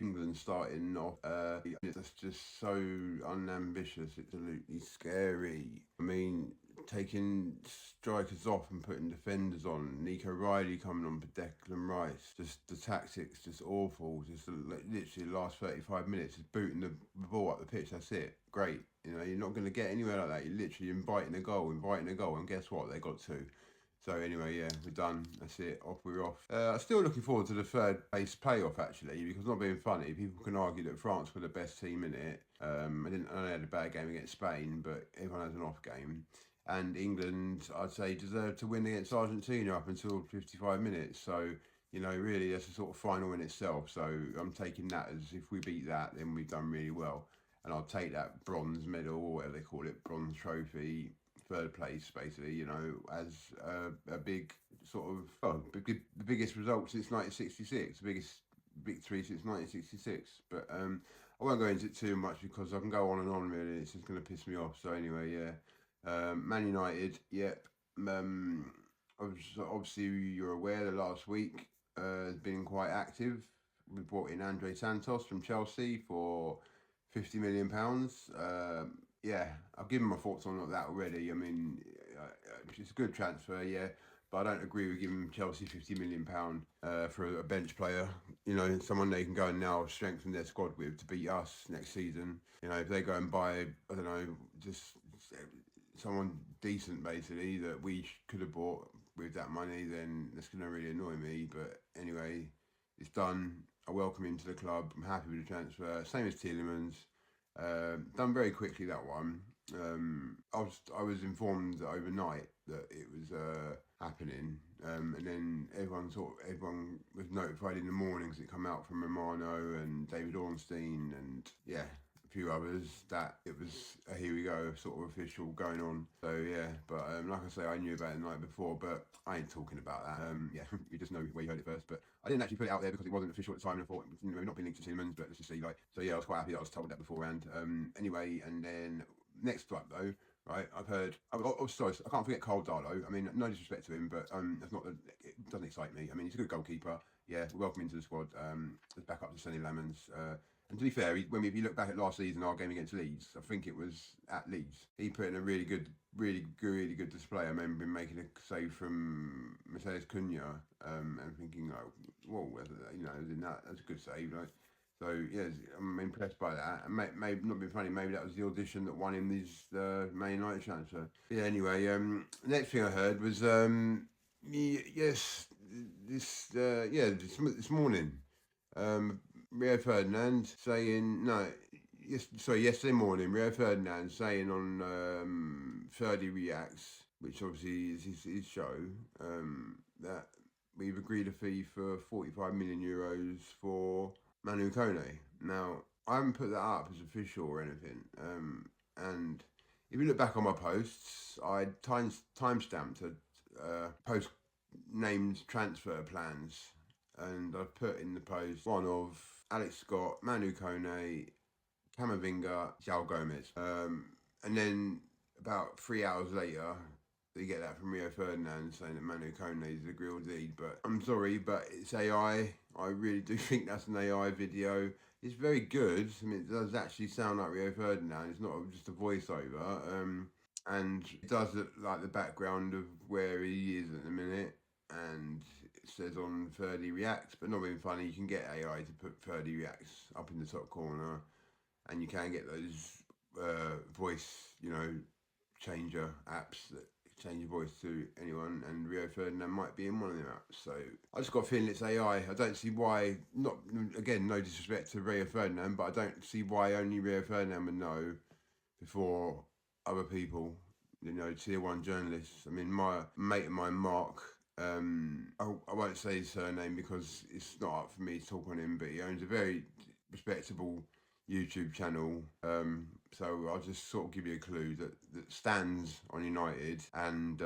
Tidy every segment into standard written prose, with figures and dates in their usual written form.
England starting off. It's just so unambitious. It's absolutely scary. I mean, taking strikers off and putting defenders on. Nico Riley coming on for Declan Rice. Just the tactics, just awful. Just literally the last 35 minutes, just booting the ball up the pitch. That's it. Great. You know, you're not going to get anywhere like that. You're literally inviting a goal, and guess what? They got two. So anyway, yeah, we're done. That's it. We're off. I'm still looking forward to the third place playoff actually, because not being funny, people can argue that France were the best team in it. I had a bad game against Spain, but everyone has an off game. And England, I'd say, deserved to win against Argentina up until 55 minutes. So, you know, really, that's a sort of final in itself. So I'm taking that as if we beat that, then we've done really well. And I'll take that bronze medal, or whatever they call it, bronze trophy, third place, basically, you know, as a big sort of, the biggest result since 1966, the biggest victory since 1966. But I won't go into it too much because I can go on and on, really. It's just going to piss me off. So anyway, yeah. Man United, yep. Obviously, you're aware that last week has been quite active. We brought in Andre Santos from Chelsea for £50 million. Yeah, I've given my thoughts on that already. I mean, it's a good transfer, yeah, but I don't agree with giving Chelsea £50 million for a bench player. You know, someone they can go and now strengthen their squad with to beat us next season. You know, if they go and buy, I don't know, just someone decent basically that we could have bought with that money, then that's going to really annoy me. But anyway, it's done. I welcome him to the club. I'm happy with the transfer. Same as Tielemans. Done very quickly, that one. I was informed overnight that it was happening, and then everyone was notified in the morning because it come out from Romano and David Ornstein and yeah, a few others, that it was a here we go sort of official going on. So yeah, but like I say, I knew about it the night before, but I ain't talking about that. Yeah, you just know where you heard it first. But I didn't actually put it out there because it wasn't official at the time, and I thought, you know, not being linked to Tielemans, but let's just see, like, so yeah, I was quite happy that I was told that beforehand. Anyway, and then next up though, right, I've heard. Sorry, I can't forget Carl Darlow. I mean, no disrespect to him, but that's not. It doesn't excite me. I mean, he's a good goalkeeper. Yeah, welcome into the squad. As back up to Sonny Lamans. And to be fair, if you look back at last season, our game against Leeds, I think it was at Leeds, he put in a really good display. I remember him making a save from Mercedes Cunha, and thinking, oh, whoa, you know, that's a good save, right? So yeah, I'm impressed by that. And maybe not being funny, maybe that was the audition that won him this Man United transfer. Yeah. Anyway, next thing I heard was this morning, Rio Ferdinand saying yesterday morning, Rio Ferdinand saying on 30 Reacts, which obviously is his show, that we've agreed a fee for €45 million for Man Utd. Now, I haven't put that up as official or anything, and if you look back on my posts, I timestamped a post named transfer plans, and I've put in the post one of Alex Scott, Manu Kone, Camavinga, João Gomez. And then about 3 hours later, they get that from Rio Ferdinand saying that Manu Kone is a real deed. But I'm sorry, but it's AI. I really do think that's an AI video. It's very good. I mean, it does actually sound like Rio Ferdinand. It's not just a voiceover. And it does look like the background of where he is at the minute. And it says on 30 Reacts, but not being funny, you can get AI to put 30 Reacts up in the top corner, and you can get those voice, you know, changer apps that change your voice to anyone, and Rio Ferdinand might be in one of them apps. So I just got a feeling it's AI. I don't see why, not, again, no disrespect to Rio Ferdinand, but I don't see why only Rio Ferdinand would know before other people, you know, tier one journalists. I mean, my mate of mine, Mark, I won't say his surname because it's not up for me to talk on him, but he owns a very respectable YouTube channel. So I'll just sort of give you a clue that stands on United, and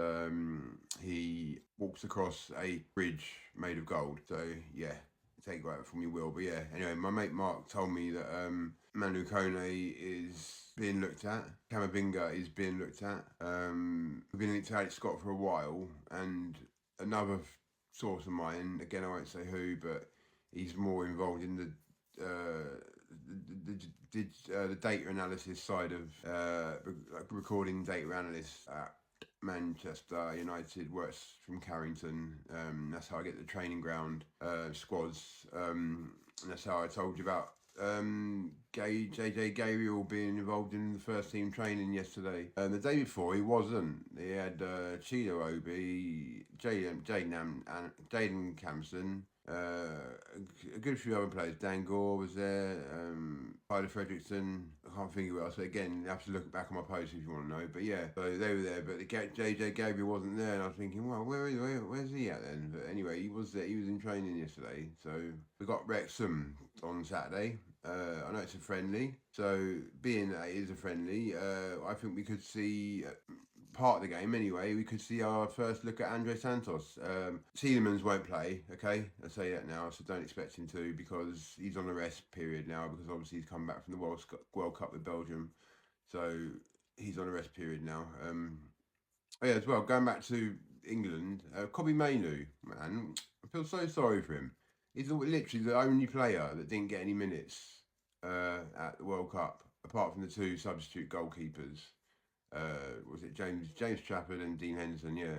he walks across a bridge made of gold. So yeah, take that from you will. But yeah, anyway, my mate Mark told me that Manu Kone is being looked at. Camavinga is being looked at. I've been linked to Alex Scott for a while, and another source of mine, again I won't say who, but he's more involved in the the data analysis side of recording data analysts at Manchester United, works from Carrington. That's how I get the training ground squads. And that's how I told you about JJ Gabriel being involved in the first team training yesterday. The day before he wasn't. He had Chido Obi, Jaden Campson, a good few other players. Dan Gore was there, Tyler Fredrickson. I can't think of it else. So again, you have to look back on my post if you want to know. But yeah, so they were there, but JJ Gabriel wasn't there, and I was thinking, well, where's he at then? But anyway, he was there. He was in training yesterday. So we got Wrexham on Saturday. I know it's a friendly, so being that it is a friendly, I think we could see part of the game anyway. We could see our first look at Andre Santos. Tielemans won't play, okay? I say that now, so don't expect him to, because he's on a rest period now, because obviously he's come back from the World Cup with Belgium, so he's on a rest period now. Oh yeah, as well, going back to England, Kobbie Mainoo, man, I feel so sorry for him. He's literally the only player that didn't get any minutes at the World Cup, apart from the two substitute goalkeepers. Was it James Trafford and Dean Henderson? Yeah,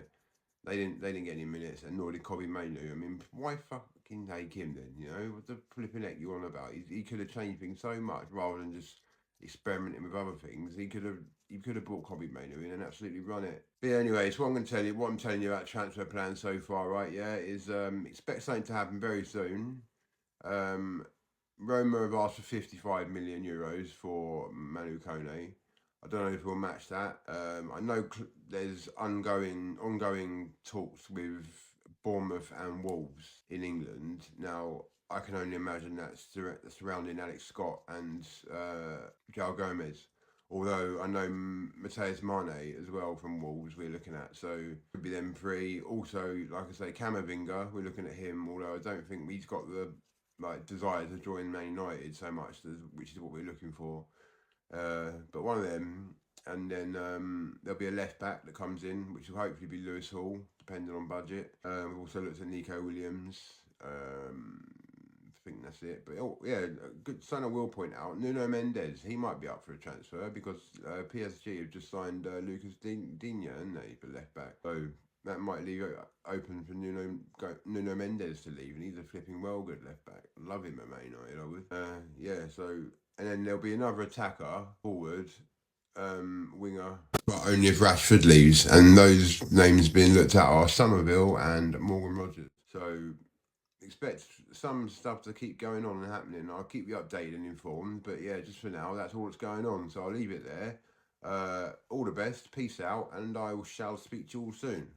they didn't get any minutes, and nor did Kobbie Mainoo. I mean, why fucking take him then? You know, what the flipping heck you on about? He could have changed things so much rather than just experimenting with other things. He could have brought Kobbie Mainoo in and absolutely run it. But yeah, anyway, so what I'm telling you about transfer plans so far, right? Yeah, is expect something to happen very soon. Roma have asked for 55 million euros for Manu Kone. I don't know if we'll match that. I know there's ongoing talks with Bournemouth and Wolves in England. Now, I can only imagine that's surrounding Alex Scott and João Gomez. Although I know Mateus Mane as well from Wolves we're looking at. So could be them three. Also, like I say, Camavinga, we're looking at him, although I don't think he's got the desire to join Man United so much, which is what we're looking for. But one of them, and then there'll be a left back that comes in, which will hopefully be Lewis Hall, depending on budget. We've also looked at Nico Williams. I think that's it. But yeah, good. Son, I will point out Nuno Mendes. He might be up for a transfer because PSG have just signed Lucas Digne, haven't they, for left back? So that might leave open for Nuno Mendes to leave, and he's a flipping well good left back. Love him at Man United, I would. Yeah, so. And then there'll be another attacker, forward, winger. But only if Rashford leaves. And those names being looked at are Somerville and Morgan Rogers. So expect some stuff to keep going on and happening. I'll keep you updated and informed. But yeah, just for now, that's all that's going on. So I'll leave it there. All the best. Peace out. And I shall speak to you all soon.